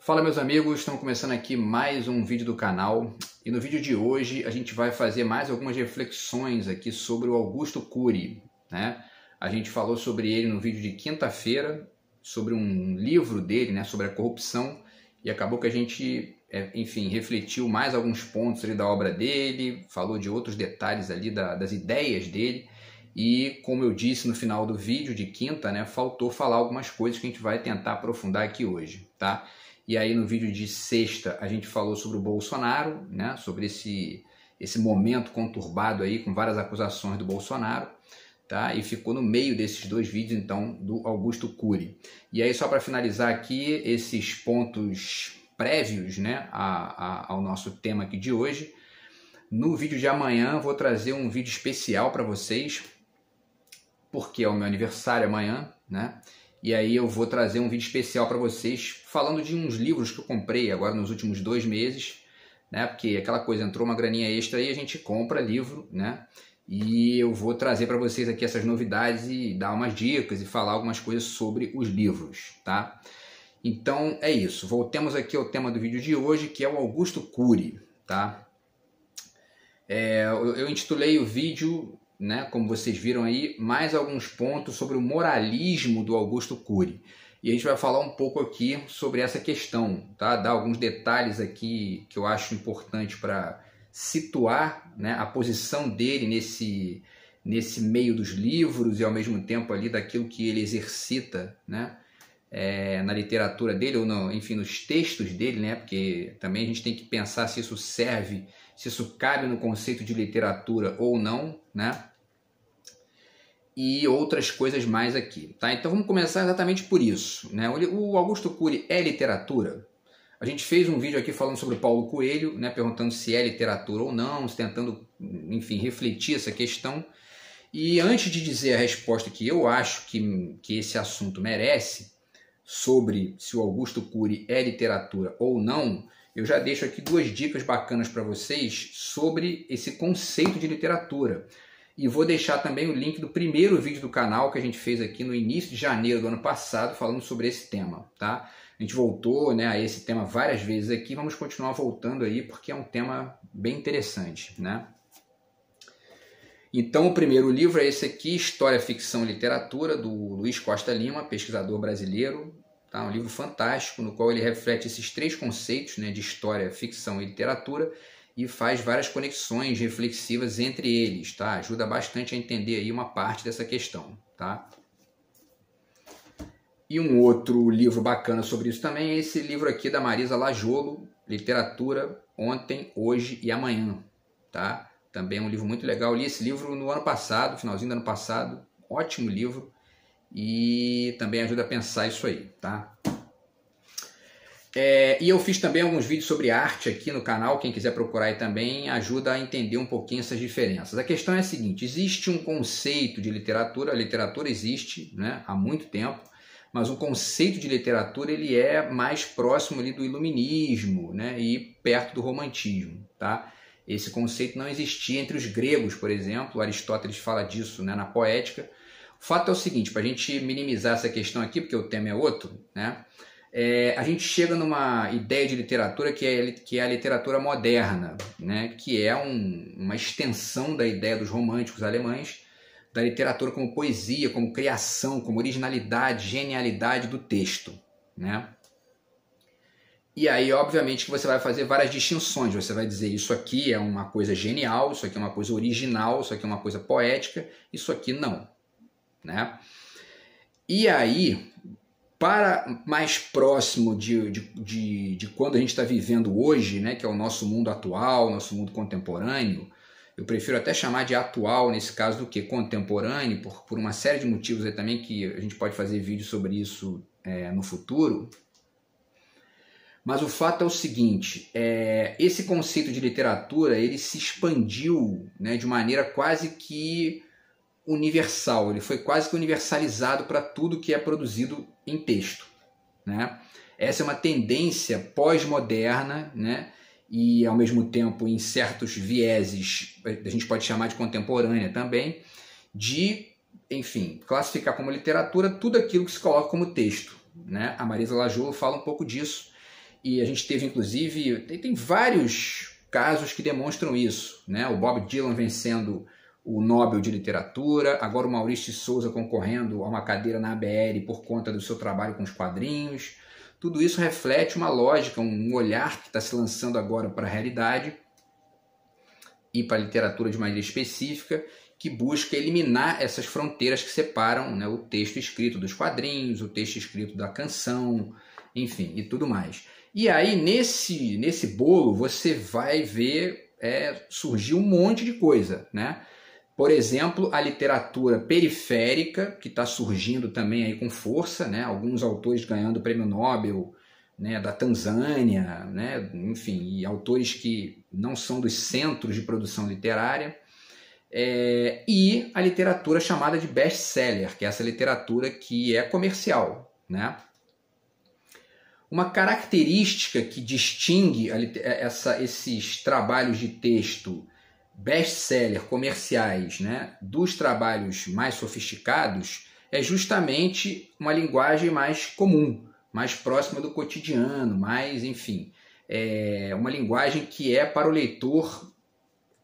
Fala meus amigos, estamos começando aqui mais um vídeo do canal e no vídeo de hoje a gente vai fazer mais algumas reflexões aqui sobre o Augusto Cury, né? A gente falou sobre ele no vídeo de quinta-feira, sobre um livro dele, né, sobre a corrupção, e acabou que a gente, enfim, refletiu mais alguns pontos ali da obra dele, falou de outros detalhes ali das ideias dele. E como eu disse no final do vídeo de quinta, né, faltou falar algumas coisas que a gente vai tentar aprofundar aqui hoje, tá? E aí no vídeo de sexta a gente falou sobre o Bolsonaro, né, sobre esse momento conturbado aí com várias acusações do Bolsonaro, tá? E ficou no meio desses dois vídeos então do Augusto Cury. E aí só para finalizar aqui esses pontos prévios, né, ao nosso tema aqui de hoje, no vídeo de amanhã vou trazer um vídeo especial para vocês, porque é o meu aniversário amanhã, né? E aí eu vou trazer um vídeo especial para vocês falando de uns livros que eu comprei agora nos últimos 2 meses, né? Porque aquela coisa, entrou uma graninha extra e a gente compra livro, né? E eu vou trazer para vocês aqui essas novidades e dar umas dicas e falar algumas coisas sobre os livros, tá? Então é isso, voltemos aqui ao tema do vídeo de hoje, que é o Augusto Cury, tá? Eu intitulei o vídeo, né, como vocês viram aí, mais alguns pontos sobre o moralismo do Augusto Cury. E a gente vai falar um pouco aqui sobre essa questão, tá? Dar alguns detalhes aqui que eu acho importante para situar, né, a posição dele nesse meio dos livros e ao mesmo tempo ali daquilo que ele exercita, né, na literatura dele ou enfim, nos textos dele, né? Porque também a gente tem que pensar se isso serve, se isso cabe no conceito de literatura ou não, né? E outras coisas mais aqui, tá? Então vamos começar exatamente por isso, né? O Augusto Cury é literatura? A gente fez um vídeo aqui falando sobre Paulo Coelho, né? Perguntando se é literatura ou não, tentando, enfim, refletir essa questão. E antes de dizer a resposta que eu acho que esse assunto merece, sobre se o Augusto Cury é literatura ou não, eu já deixo aqui 2 dicas bacanas para vocês sobre esse conceito de literatura. E vou deixar também o link do primeiro vídeo do canal que a gente fez aqui no início de janeiro do ano passado, falando sobre esse tema, tá? A gente voltou, né, a esse tema várias vezes aqui, vamos continuar voltando aí, porque é um tema bem interessante, né? Então o primeiro livro é esse aqui, História, Ficção e Literatura, do Luiz Costa Lima, pesquisador brasileiro. Tá? Um livro fantástico, no qual ele reflete esses 3 conceitos, né, de história, ficção e literatura, e faz várias conexões reflexivas entre eles, tá? Ajuda bastante a entender aí uma parte dessa questão, tá? E um outro livro bacana sobre isso também é esse livro aqui da Marisa Lajolo, Literatura, Ontem, Hoje e Amanhã, tá? Também é um livro muito legal. Eu li esse livro no ano passado, finalzinho do ano passado, ótimo livro, e também ajuda a pensar isso aí, tá? E eu fiz também alguns vídeos sobre arte aqui no canal, quem quiser procurar aí também ajuda a entender um pouquinho essas diferenças. A questão é a seguinte, existe um conceito de literatura, a literatura existe, né, há muito tempo, mas o conceito de literatura ele é mais próximo ali do iluminismo, né, e perto do romantismo, tá? Esse conceito não existia entre os gregos, por exemplo, Aristóteles fala disso, né, na Poética. O fato é o seguinte, para a gente minimizar essa questão aqui, porque o tema é outro, né? A gente chega numa ideia de literatura que é a literatura moderna, né? Que é uma extensão da ideia dos românticos alemães, da literatura como poesia, como criação, como originalidade, genialidade do texto, né? E aí, obviamente, que você vai fazer várias distinções. Você vai dizer, isso aqui é uma coisa genial, isso aqui é uma coisa original, isso aqui é uma coisa poética, isso aqui não, né? E aí, para mais próximo de quando a gente está vivendo hoje, né, que é o nosso mundo atual, nosso mundo contemporâneo, eu prefiro até chamar de atual nesse caso do que contemporâneo, por uma série de motivos aí também que a gente pode fazer vídeo sobre isso no futuro. Mas o fato é o seguinte, esse conceito de literatura ele se expandiu, né, de maneira quase que universal, ele foi quase que universalizado para tudo que é produzido em texto, né? Essa é uma tendência pós-moderna, né? E ao mesmo tempo em certos vieses, a gente pode chamar de contemporânea também, de, enfim, classificar como literatura tudo aquilo que se coloca como texto, né? A Marisa Lajolo fala um pouco disso. e a gente teve inclusive, tem vários casos que demonstram isso, né? O Bob Dylan vencendo o Nobel de Literatura, agora o Maurício de Souza concorrendo a uma cadeira na ABL por conta do seu trabalho com os quadrinhos. Tudo isso reflete uma lógica, um olhar que está se lançando agora para a realidade e para a literatura de maneira específica, que busca eliminar essas fronteiras que separam, né, o texto escrito dos quadrinhos, o texto escrito da canção, enfim, e tudo mais. E aí, nesse bolo, você vai ver surgir um monte de coisa, né? Por exemplo, a literatura periférica, que está surgindo também aí com força, né? Alguns autores ganhando o Prêmio Nobel, né, da Tanzânia, né? Enfim, e autores que não são dos centros de produção literária. E a literatura chamada de best-seller, que é essa literatura que é comercial, né? Uma característica que distingue esses trabalhos de texto best-seller comerciais, né, dos trabalhos mais sofisticados é justamente uma linguagem mais comum, mais próxima do cotidiano, mais, enfim, uma linguagem que é para o leitor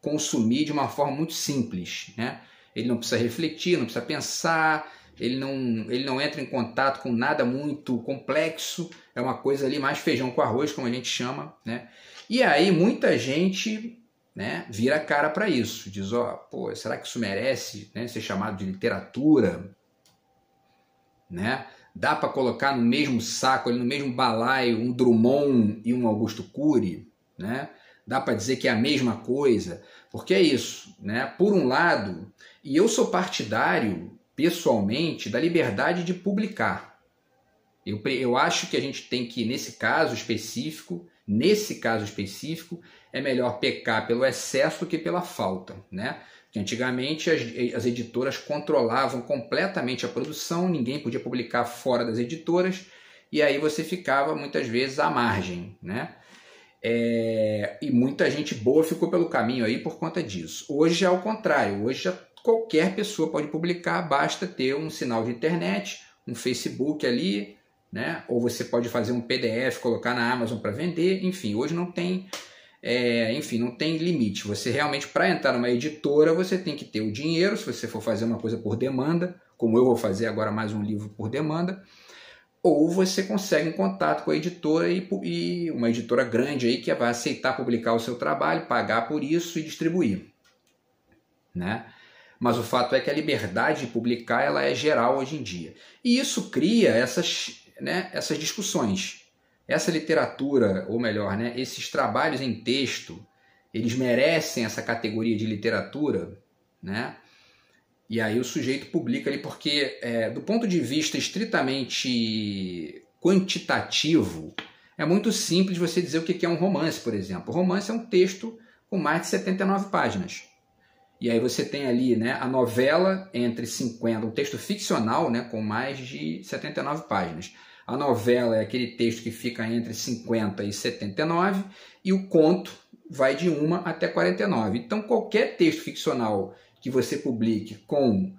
consumir de uma forma muito simples, né? Ele não precisa refletir, não precisa pensar, ele não entra em contato com nada muito complexo, é uma coisa ali mais feijão com arroz, como a gente chama, né? E aí muita gente, né, vira a cara para isso, diz, pô, será que isso merece, né, ser chamado de literatura? Né? Dá para colocar no mesmo saco, ali no mesmo balaio, um Drummond e um Augusto Cury? Né? Dá para dizer que é a mesma coisa? Porque é isso, né? Por um lado, e eu sou partidário, pessoalmente, da liberdade de publicar. Eu acho que a gente tem que, nesse caso específico, é melhor pecar pelo excesso do que pela falta, né? Porque antigamente as editoras controlavam completamente a produção, ninguém podia publicar fora das editoras, e aí você ficava muitas vezes à margem, né? E muita gente boa ficou pelo caminho aí por conta disso. Hoje é ao contrário, hoje qualquer pessoa pode publicar, basta ter um sinal de internet, um Facebook ali, né? Ou você pode fazer um PDF, colocar na Amazon para vender, enfim, hoje não tem limite. Você realmente, para entrar numa editora, você tem que ter o dinheiro, se você for fazer uma coisa por demanda, como eu vou fazer agora mais um livro por demanda, ou você consegue um contato com a editora e uma editora grande aí que vai aceitar publicar o seu trabalho, pagar por isso e distribuir, né? Mas o fato é que a liberdade de publicar ela é geral hoje em dia. E isso cria essas discussões. Essa literatura, ou melhor, né, esses trabalhos em texto, eles merecem essa categoria de literatura, né? E aí o sujeito publica ali porque, do ponto de vista estritamente quantitativo, é muito simples você dizer o que é um romance, por exemplo. O romance é um texto com mais de 79 páginas. E aí você tem ali, né, a novela entre 50, um texto ficcional, né, com mais de 79 páginas. A novela é aquele texto que fica entre 50 e 79 e o conto vai de 1 até 49. Então qualquer texto ficcional que você publique com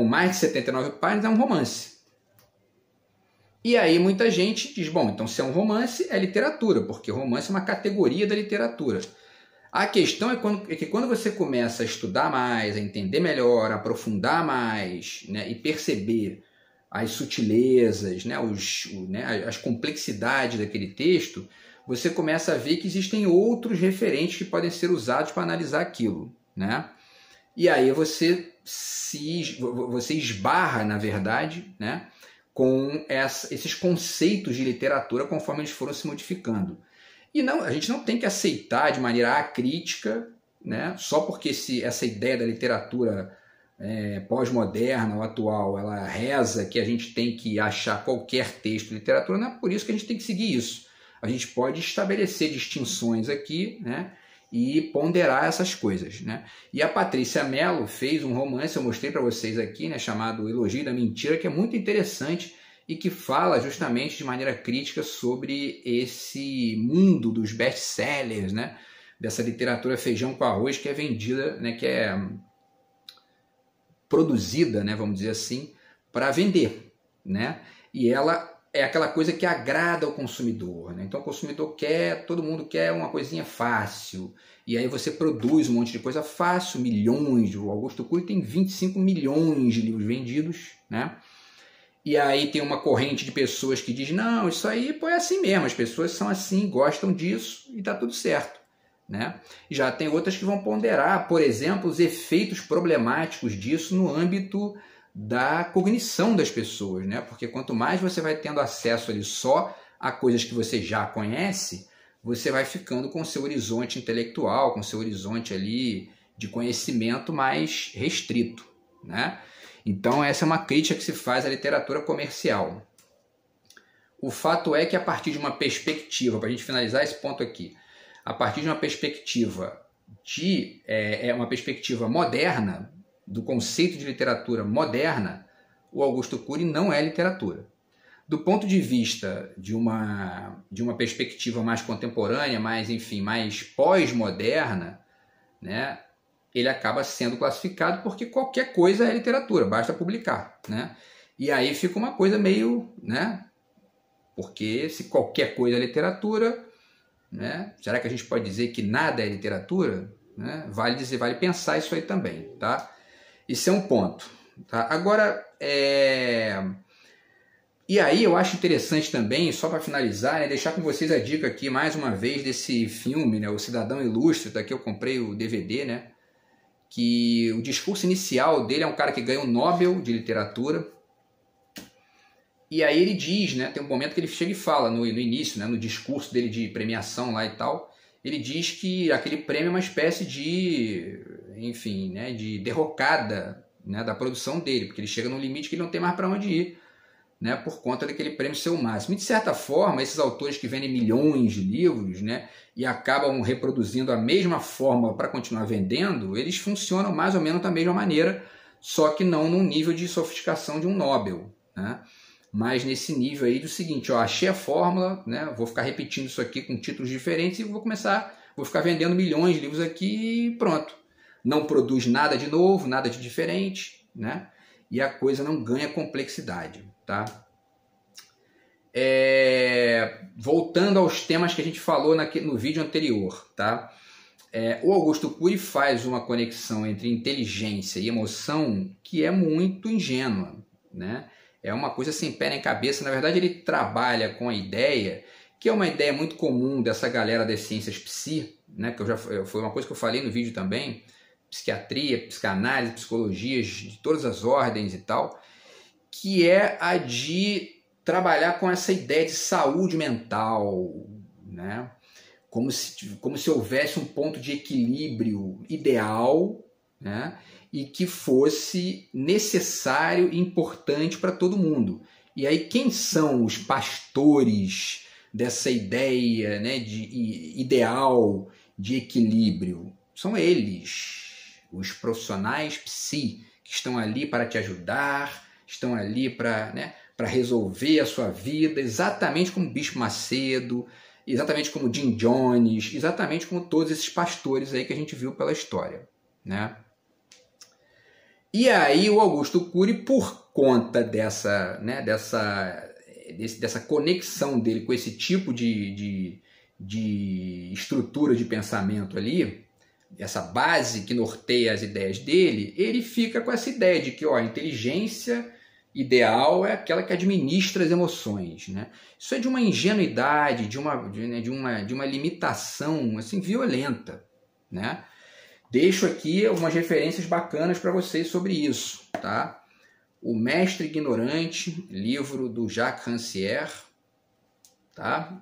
mais de 79 páginas é um romance. E aí muita gente diz, bom, então se é um romance é literatura, porque romance é uma categoria da literatura. A questão é que quando você começa a estudar mais, a entender melhor, a aprofundar mais, né, e perceber as sutilezas, né, as complexidades daquele texto, você começa a ver que existem outros referentes que podem ser usados para analisar aquilo, né? E aí você esbarra, na verdade, né, com esses conceitos de literatura conforme eles foram se modificando. E não, a gente não tem que aceitar de maneira acrítica, né, só porque essa ideia da literatura pós-moderna ou atual, ela reza que a gente tem que achar qualquer texto de literatura, não é por isso que a gente tem que seguir isso. A gente pode estabelecer distinções aqui, né, e ponderar essas coisas, né? E a Patrícia Mello fez um romance, eu mostrei para vocês aqui, né, chamado Elogio da Mentira, que é muito interessante e que fala justamente de maneira crítica sobre esse mundo dos best-sellers, né, dessa literatura feijão com arroz que é vendida, né, que é produzida, né, vamos dizer assim, para vender, né? E ela é aquela coisa que agrada ao consumidor, né? Então o consumidor quer, todo mundo quer uma coisinha fácil, e aí você produz um monte de coisa fácil, milhões, o Augusto Cury tem 25 milhões de livros vendidos, né? E aí tem uma corrente de pessoas que diz, não, isso aí pô, é assim mesmo, as pessoas são assim, gostam disso e tá tudo certo, né? Já tem outras que vão ponderar, por exemplo, os efeitos problemáticos disso no âmbito da cognição das pessoas, né? Porque quanto mais você vai tendo acesso ali só a coisas que você já conhece, você vai ficando com seu horizonte intelectual, com seu horizonte ali de conhecimento mais restrito, né? Então essa é uma crítica que se faz à literatura comercial. O fato é que a partir de uma perspectiva, para a gente finalizar esse ponto aqui, a partir de uma perspectiva uma perspectiva moderna, do conceito de literatura moderna, o Augusto Cury não é literatura. Do ponto de vista de uma perspectiva mais contemporânea, mais pós-moderna, né, ele acaba sendo classificado porque qualquer coisa é literatura, basta publicar, né? E aí fica uma coisa meio, né? Porque se qualquer coisa é literatura, né? Será que a gente pode dizer que nada é literatura? Né? Vale pensar isso aí também, tá? Isso é um ponto. Tá? Agora, e aí eu acho interessante também, só para finalizar, né, deixar com vocês a dica aqui, mais uma vez, desse filme, né, O Cidadão Ilustre, daqui eu comprei o DVD, né, que o discurso inicial dele é um cara que ganha o Nobel de Literatura, e aí ele diz, né, tem um momento que ele chega e fala, no início, né, no discurso dele de premiação lá e tal, ele diz que aquele prêmio é uma espécie de, enfim, né, de derrocada, né, da produção dele, porque ele chega num limite que ele não tem mais para onde ir, né, por conta daquele prêmio ser o máximo. E de certa forma, esses autores que vendem milhões de livros, né, e acabam reproduzindo a mesma fórmula para continuar vendendo, eles funcionam mais ou menos da mesma maneira, só que não num nível de sofisticação de um Nobel, né? Mas nesse nível aí do seguinte, ó, achei a fórmula, né, vou ficar repetindo isso aqui com títulos diferentes e vou ficar vendendo milhões de livros aqui e pronto. Não produz nada de novo, nada de diferente, né? E a coisa não ganha complexidade, tá? Voltando aos temas que a gente falou no vídeo anterior, tá? O Augusto Cury faz uma conexão entre inteligência e emoção que é muito ingênua, né? É uma coisa sem pé nem cabeça. Na verdade, ele trabalha com a ideia, que é uma ideia muito comum dessa galera das ciências psi, né? Que foi uma coisa que eu falei no vídeo também, psiquiatria, psicanálise, psicologias de todas as ordens e tal, que é a de trabalhar com essa ideia de saúde mental, né? Como se houvesse um ponto de equilíbrio ideal, né? E que fosse necessário e importante para todo mundo. E aí quem são os pastores dessa ideia, né, de ideal de equilíbrio? São eles, os profissionais psi, que estão ali para te ajudar, estão ali para, né, para resolver a sua vida, exatamente como Bispo Macedo, exatamente como Jim Jones, exatamente como todos esses pastores aí que a gente viu pela história, né? E aí o Augusto Cury, por conta dessa conexão dele com esse tipo de estrutura de pensamento ali, essa base que norteia as ideias dele, ele fica com essa ideia de que a inteligência ideal é aquela que administra as emoções, né? Isso é de uma ingenuidade, de uma limitação assim, violenta, né? Deixo aqui algumas referências bacanas para vocês sobre isso, tá? O Mestre Ignorante, livro do Jacques Rancière, tá?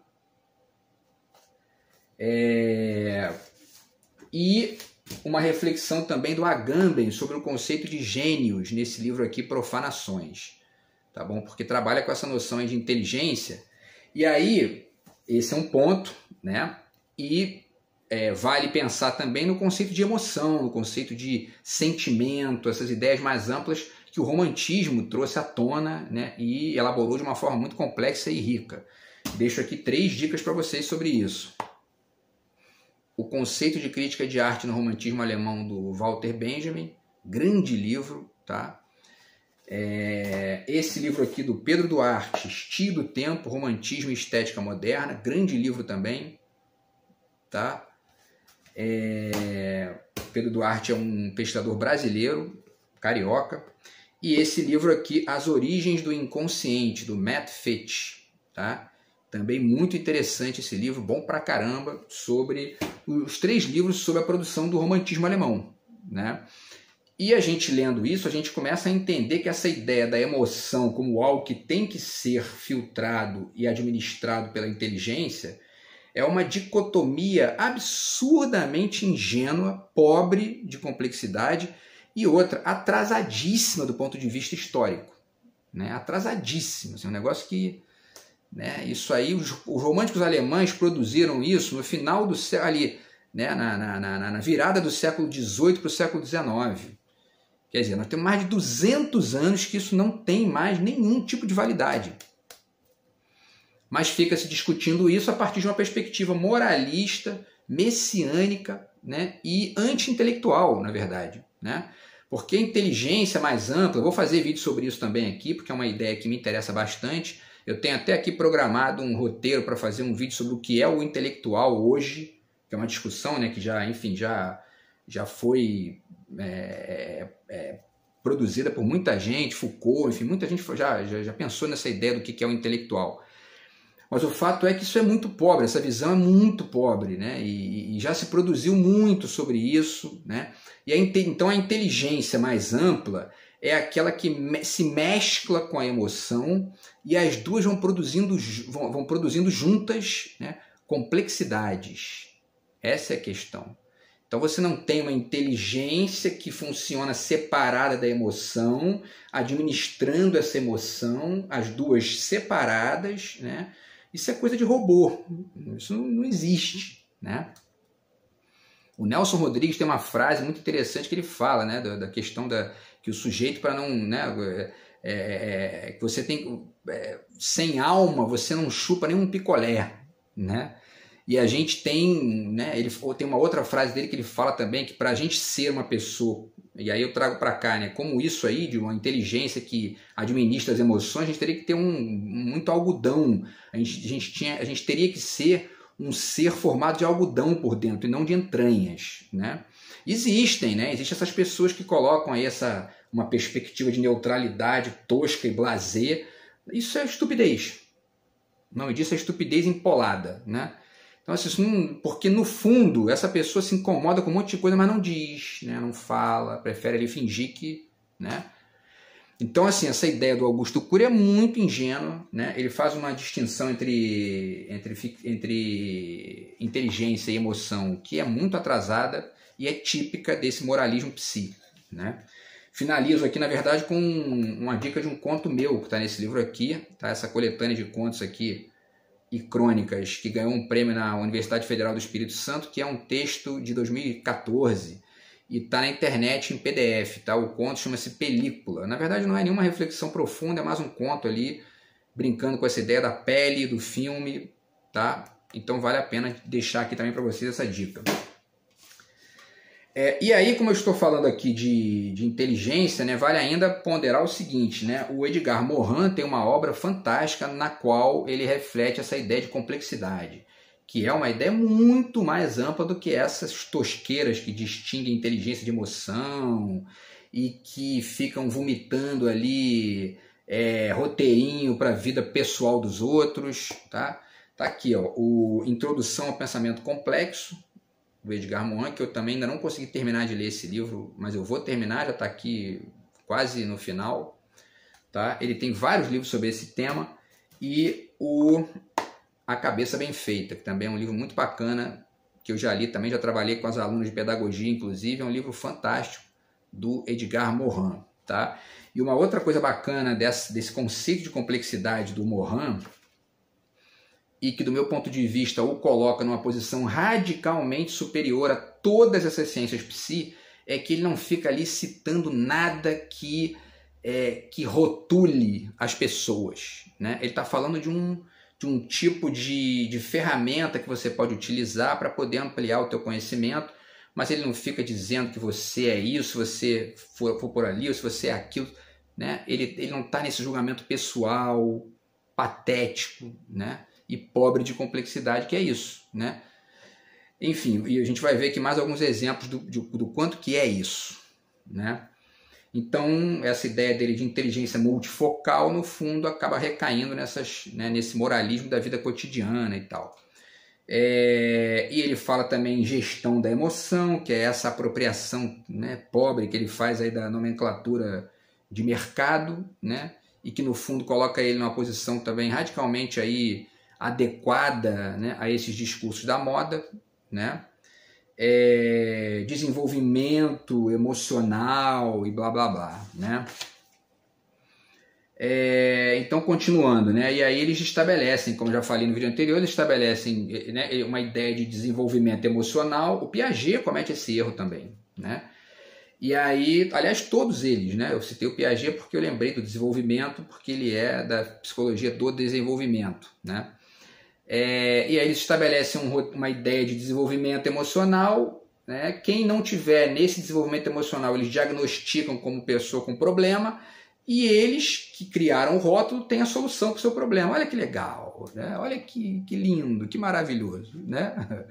E uma reflexão também do Agamben sobre o conceito de gênios nesse livro aqui, Profanações, tá bom? Porque trabalha com essa noção de inteligência. E aí, esse é um ponto, né? E vale pensar também no conceito de emoção, no conceito de sentimento, essas ideias mais amplas que o romantismo trouxe à tona, né, e elaborou de uma forma muito complexa e rica. Deixo aqui 3 dicas para vocês sobre isso. O Conceito de Crítica de Arte no Romantismo Alemão, do Walter Benjamin, grande livro, tá? Esse livro aqui do Pedro Duarte, Estilo do Tempo, Romantismo e Estética Moderna, grande livro também, tá? Pedro Duarte é um pesquisador brasileiro, carioca, e esse livro aqui, As Origens do Inconsciente, do Matt Fitch, tá? Também muito interessante esse livro, bom pra caramba, sobre os 3 livros sobre a produção do romantismo alemão, né? E a gente lendo isso, a gente começa a entender que essa ideia da emoção como algo que tem que ser filtrado e administrado pela inteligência é uma dicotomia absurdamente ingênua, pobre de complexidade e outra, atrasadíssima do ponto de vista histórico, né? Atrasadíssima, assim, um negócio que... né, isso aí, os românticos alemães produziram isso no final do século, ali, né, na virada do século XVIII para o século XIX. Quer dizer, nós temos mais de 200 anos que isso não tem mais nenhum tipo de validade. Mas fica se discutindo isso a partir de uma perspectiva moralista, messiânica, né, e anti-intelectual, na verdade, né? Porque a inteligência mais ampla, eu vou fazer vídeo sobre isso também aqui, porque é uma ideia que me interessa bastante. Eu tenho até aqui programado um roteiro para fazer um vídeo sobre o que é o intelectual hoje, que é uma discussão, né, que já, enfim, já foi produzida por muita gente, Foucault, enfim, muita gente já pensou nessa ideia do que é o intelectual. Mas o fato é que isso é muito pobre, essa visão é muito pobre, né? E já se produziu muito sobre isso, né? E então a inteligência mais ampla é aquela que se mescla com a emoção e as duas vão produzindo juntas, né, complexidades. Essa é a questão. Então você não tem uma inteligência que funciona separada da emoção, administrando essa emoção, as duas separadas, né? Isso é coisa de robô, isso não existe, né? O Nelson Rodrigues tem uma frase muito interessante que ele fala, né, da questão que o sujeito, para não, né, que você tem, sem alma, você não chupa nenhum picolé, né? E a gente tem, né, ele tem uma outra frase dele que ele fala também que para a gente ser uma pessoa, e aí eu trago para cá, né, como isso aí, de uma inteligência que administra as emoções, a gente teria que ter muito algodão, a gente teria que ser um ser formado de algodão por dentro e não de entranhas, né? Existem essas pessoas que colocam aí uma perspectiva de neutralidade tosca e blasé. Isso é estupidez. Não, disso é estupidez empolada, né? Então, assim, porque no fundo essa pessoa se incomoda com um monte de coisa, mas não diz, né? Não fala, prefere ali fingir que, né? Então, assim, essa ideia do Augusto Cury é muito ingênua, né? Ele faz uma distinção entre inteligência e emoção que é muito atrasada e é típica desse moralismo psi, né? Finalizo aqui, na verdade, com uma dica de um conto meu que está nesse livro aqui, tá? Essa coletânea de contos aqui e crônicas que ganhou um prêmio na Universidade Federal do Espírito Santo, que é um texto de 2014 e está na internet em PDF, tá? O conto chama-se Película. Na verdade não é nenhuma reflexão profunda, é mais um conto ali brincando com essa ideia da pele, do filme, tá? Então vale a pena deixar aqui também para vocês essa dica. E aí, como eu estou falando aqui de inteligência, né, vale ainda ponderar o seguinte, né? O Edgar Morin tem uma obra fantástica na qual ele reflete essa ideia de complexidade, que é uma ideia muito mais ampla do que essas tosqueiras que distinguem inteligência de emoção e que ficam vomitando ali roteirinho para a vida pessoal dos outros, tá? Tá aqui, ó, Introdução ao Pensamento Complexo, do Edgar Morin, que eu também ainda não consegui terminar de ler esse livro, mas eu vou terminar, já está aqui quase no final, tá? Ele tem vários livros sobre esse tema, e A Cabeça Bem Feita, que também é um livro muito bacana, que eu já li também, já trabalhei com as alunas de pedagogia, inclusive, é um livro fantástico do Edgar Morin, tá? E uma outra coisa bacana desse conceito de complexidade do Morin, e que do meu ponto de vista o coloca numa posição radicalmente superior a todas essas ciências psi, é que ele não fica ali citando nada que rotule as pessoas, né? Ele está falando de um tipo de ferramenta que você pode utilizar para poder ampliar o teu conhecimento, mas ele não fica dizendo que você é isso, se você for por ali, ou se você é aquilo. né? Ele não está nesse julgamento pessoal, patético, né? E pobre de complexidade, que é isso, né? Enfim, e a gente vai ver aqui mais alguns exemplos do quanto que é isso, né? Então, essa ideia dele de inteligência multifocal, no fundo, acaba recaindo nesse moralismo da vida cotidiana e tal. E ele fala também em gestão da emoção, que é essa apropriação, né, pobre que ele faz aí da nomenclatura de mercado, né, e que no fundo coloca ele numa posição também radicalmente aí adequada, né, a esses discursos da moda, né? Desenvolvimento emocional e blá blá blá, né? Então, continuando, né? E aí eles estabelecem, como já falei no vídeo anterior, eles estabelecem, né, uma ideia de desenvolvimento emocional. O Piaget comete esse erro também, né? E aí, aliás, todos eles, né? Eu citei o Piaget porque eu lembrei do desenvolvimento, porque ele é da psicologia do desenvolvimento, né? E aí eles estabelecem uma ideia de desenvolvimento emocional, né? Quem não tiver nesse desenvolvimento emocional, eles diagnosticam como pessoa com problema, e eles que criaram o rótulo têm a solução para o seu problema. Olha que legal, né? Olha que lindo, que maravilhoso, né?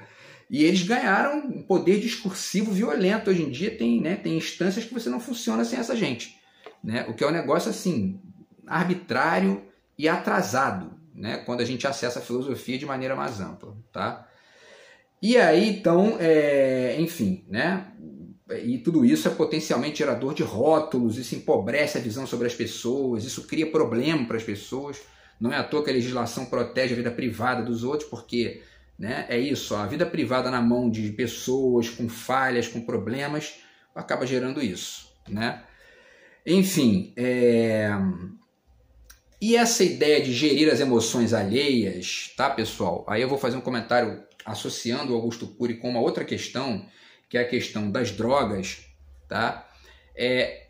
E eles ganharam um poder discursivo violento. Hoje em dia tem instâncias que você não funciona sem essa gente, né? O que é um negócio assim, arbitrário e atrasado, né, quando a gente acessa a filosofia de maneira mais ampla, tá? E aí, então, enfim, né, e tudo isso é potencialmente gerador de rótulos, isso empobrece a visão sobre as pessoas, isso cria problema para as pessoas. Não é à toa que a legislação protege a vida privada dos outros, porque, né, é isso, a vida privada na mão de pessoas com falhas, com problemas, acaba gerando isso, né? Enfim, e essa ideia de gerir as emoções alheias, tá, pessoal? Aí eu vou fazer um comentário associando o Augusto Cury com uma outra questão, que é a questão das drogas, tá?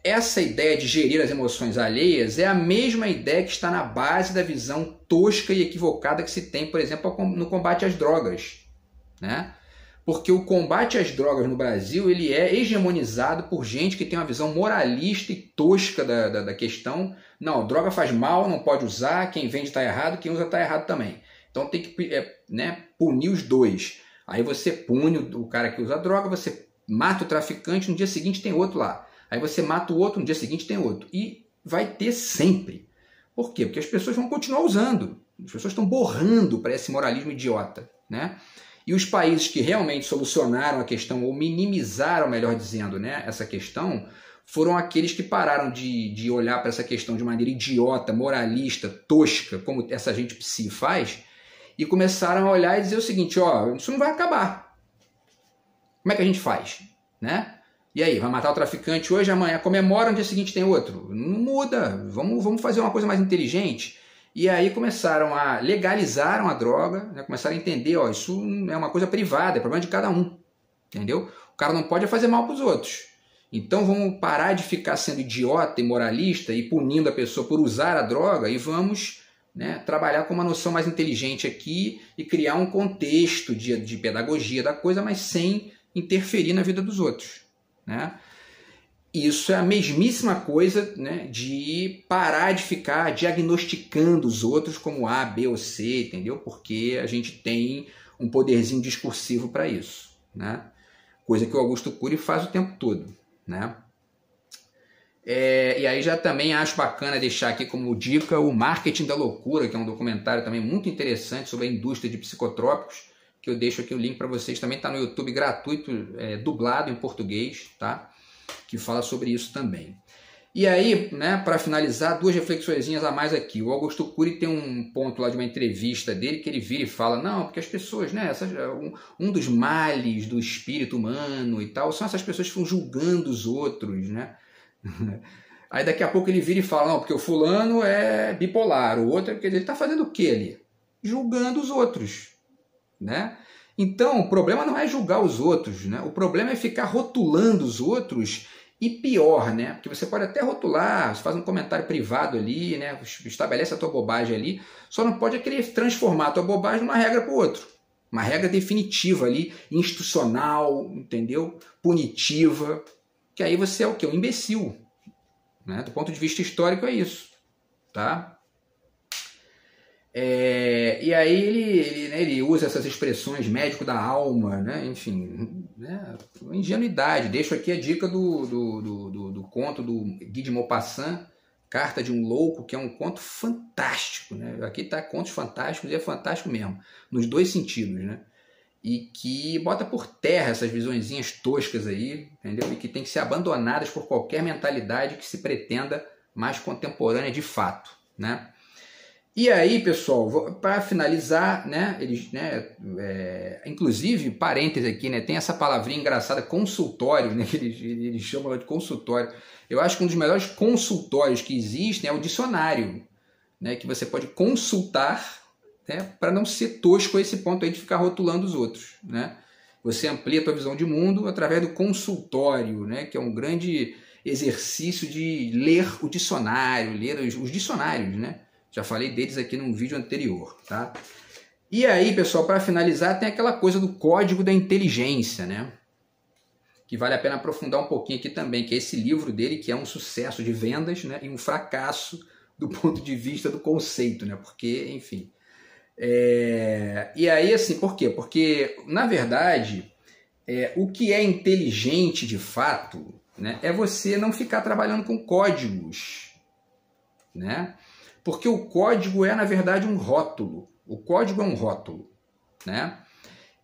Essa ideia de gerir as emoções alheias é a mesma ideia que está na base da visão tosca e equivocada que se tem, por exemplo, no combate às drogas, né? Porque o combate às drogas no Brasil ele é hegemonizado por gente que tem uma visão moralista e tosca da questão. Não, droga faz mal, não pode usar, quem vende está errado, quem usa está errado também. Então tem que punir os dois. Aí você pune o cara que usa droga, você mata o traficante, no dia seguinte tem outro lá. Aí você mata o outro, no dia seguinte tem outro. E vai ter sempre. Por quê? Porque as pessoas vão continuar usando. As pessoas estão borrando para esse moralismo idiota, né? E os países que realmente solucionaram a questão, ou minimizaram, melhor dizendo, né, essa questão, foram aqueles que pararam de olhar para essa questão de maneira idiota, moralista, tosca, como essa gente psi faz, e começaram a olhar e dizer o seguinte, ó, isso não vai acabar. Como é que a gente faz? Né? E aí, vai matar o traficante hoje, amanhã comemora, no dia seguinte tem outro. Não muda, vamos fazer uma coisa mais inteligente. E aí legalizaram a droga, né? Começaram a entender, ó, isso é uma coisa privada, é problema de cada um, entendeu? O cara não pode fazer mal para os outros. Então vamos parar de ficar sendo idiota e moralista e punindo a pessoa por usar a droga e vamos, né, trabalhar com uma noção mais inteligente aqui e criar um contexto de pedagogia da coisa, mas sem interferir na vida dos outros, né? Isso é a mesmíssima coisa, né, de parar de ficar diagnosticando os outros como A, B ou C, entendeu? Porque a gente tem um poderzinho discursivo para isso, né? Coisa que o Augusto Cury faz o tempo todo, né? E aí já também acho bacana deixar aqui como dica o Marketing da Loucura, que é um documentário também muito interessante sobre a indústria de psicotrópicos, que eu deixo aqui o link para vocês, também está no YouTube gratuito, dublado em português, tá? Que fala sobre isso também. E aí, né, para finalizar, duas reflexõezinhas a mais aqui. O Augusto Cury tem um ponto lá de uma entrevista dele que ele vira e fala, não, porque as pessoas, né, um dos males do espírito humano e tal, são essas pessoas que ficam julgando os outros, né? Aí daqui a pouco ele vira e fala, não, porque o fulano é bipolar, o outro, quer dizer, ele está fazendo o quê ali? Julgando os outros, né? Então, o problema não é julgar os outros, né? O problema é ficar rotulando os outros e pior, né? Porque você pode até rotular, você faz um comentário privado ali, né? Estabelece a tua bobagem ali, só não pode querer transformar a tua bobagem numa regra para o outro. Uma regra definitiva ali, institucional, entendeu? Punitiva, que aí você é o quê? Um imbecil, né? Do ponto de vista histórico é isso, tá? E aí ele usa essas expressões médico da alma, né? Enfim, né? Ingenuidade. Deixo aqui a dica do conto do Guy de Maupassant, Carta de um Louco, que é um conto fantástico, né? Aqui tá contos fantásticos e é fantástico mesmo, nos dois sentidos, né? E que bota por terra essas visõezinhas toscas aí, entendeu? E que tem que ser abandonadas por qualquer mentalidade que se pretenda mais contemporânea de fato, né? E aí, pessoal, para finalizar, né, eles, né, inclusive, parêntese aqui, né, tem essa palavrinha engraçada, consultório, né, que eles chamam de consultório. Eu acho que um dos melhores consultórios que existem é o dicionário, né, que você pode consultar, né, para não ser tosco a esse ponto aí de ficar rotulando os outros, né? Você amplia a tua visão de mundo através do consultório, né, que é um grande exercício de ler o dicionário, ler os dicionários, né? Já falei deles aqui num vídeo anterior, tá? E aí, pessoal, para finalizar, tem aquela coisa do código da inteligência, né? Que vale a pena aprofundar um pouquinho aqui também, que é esse livro dele, que é um sucesso de vendas, né? E um fracasso do ponto de vista do conceito, né? Porque, enfim... E aí, assim, por quê? Porque, na verdade, o que é inteligente de fato, né, é você não ficar trabalhando com códigos, né? Porque o código é, na verdade, um rótulo. O código é um rótulo, né?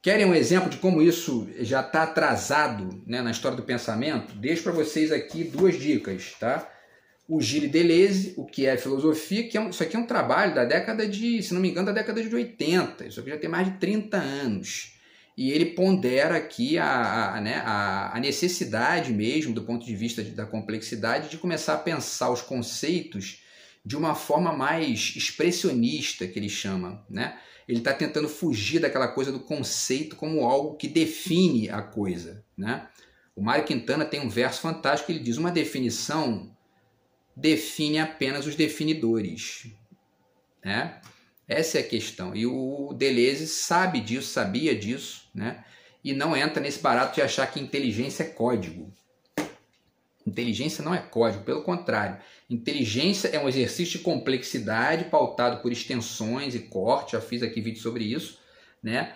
Querem um exemplo de como isso já está atrasado, né, na história do pensamento? Deixo para vocês aqui duas dicas, tá? O Gilles Deleuze, o que é filosofia, que isso aqui é um trabalho da década de, se não me engano, da década de 80. Isso aqui já tem mais de 30 anos. E ele pondera aqui a necessidade mesmo, do ponto de vista da complexidade, de começar a pensar os conceitos de uma forma mais expressionista, que ele chama, né? Ele está tentando fugir daquela coisa do conceito como algo que define a coisa, né? O Mário Quintana tem um verso fantástico que ele diz: uma definição define apenas os definidores, né? Essa é a questão. E o Deleuze sabe disso, sabia disso, né? E não entra nesse barato de achar que inteligência é código. Inteligência não é código, pelo contrário. Inteligência é um exercício de complexidade pautado por extensões e corte, já fiz aqui vídeo sobre isso, né?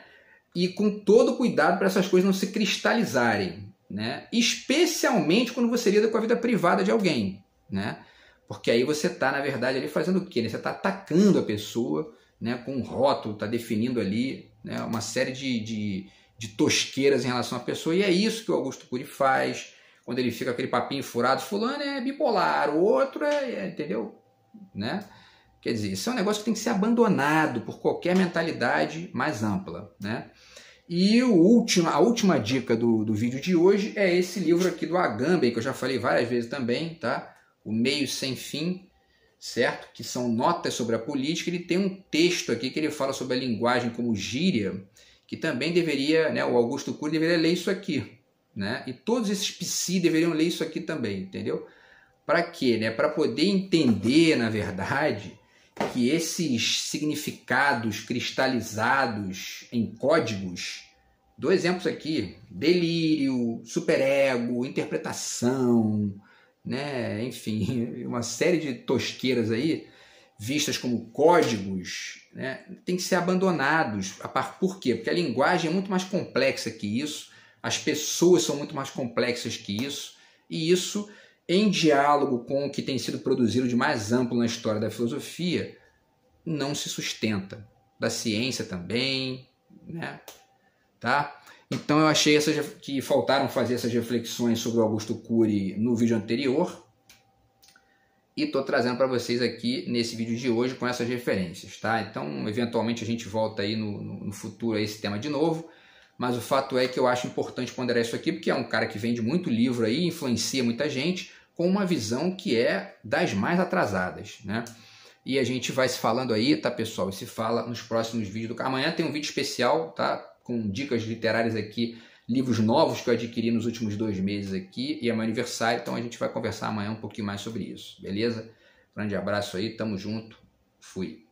E com todo cuidado para essas coisas não se cristalizarem, né? Especialmente quando você lida com a vida privada de alguém, né? Porque aí você está, na verdade, ali fazendo o quê? Você está atacando a pessoa, né? Com um rótulo, está definindo ali, né, uma série de tosqueiras em relação à pessoa, e é isso que o Augusto Cury faz. Quando ele fica aquele papinho furado, fulano é bipolar, o outro entendeu? Né? Quer dizer, isso é um negócio que tem que ser abandonado por qualquer mentalidade mais ampla, né? E a última dica do vídeo de hoje é esse livro aqui do Agamben, que eu já falei várias vezes também, tá? O Meio Sem Fim, certo? Que são notas sobre a política. Ele tem um texto aqui que ele fala sobre a linguagem como gíria, que também deveria, né, o Augusto Cury deveria ler isso aqui, né? E todos esses psi deveriam ler isso aqui também, entendeu? Para quê? Né? Para poder entender, na verdade, que esses significados cristalizados em códigos, dou exemplos aqui: delírio, superego, interpretação, né? Enfim, uma série de tosqueiras aí, vistas como códigos, né? Tem que ser abandonados. Por quê? Porque a linguagem é muito mais complexa que isso. As pessoas são muito mais complexas que isso, e isso, em diálogo com o que tem sido produzido de mais amplo na história da filosofia, não se sustenta. Da ciência também, né? Tá? Então eu achei que faltaram fazer essas reflexões sobre o Augusto Cury no vídeo anterior, e estou trazendo para vocês aqui nesse vídeo de hoje com essas referências, tá? Então, eventualmente a gente volta aí no futuro a esse tema de novo. Mas o fato é que eu acho importante ponderar isso aqui, porque é um cara que vende muito livro aí, influencia muita gente, com uma visão que é das mais atrasadas, né? E a gente vai se falando aí, tá, pessoal? E se fala nos próximos vídeos do canal. Amanhã tem um vídeo especial, tá? Com dicas literárias aqui, livros novos que eu adquiri nos últimos 2 meses aqui, e é meu aniversário, então a gente vai conversar amanhã um pouquinho mais sobre isso, beleza? Grande abraço aí, tamo junto, fui!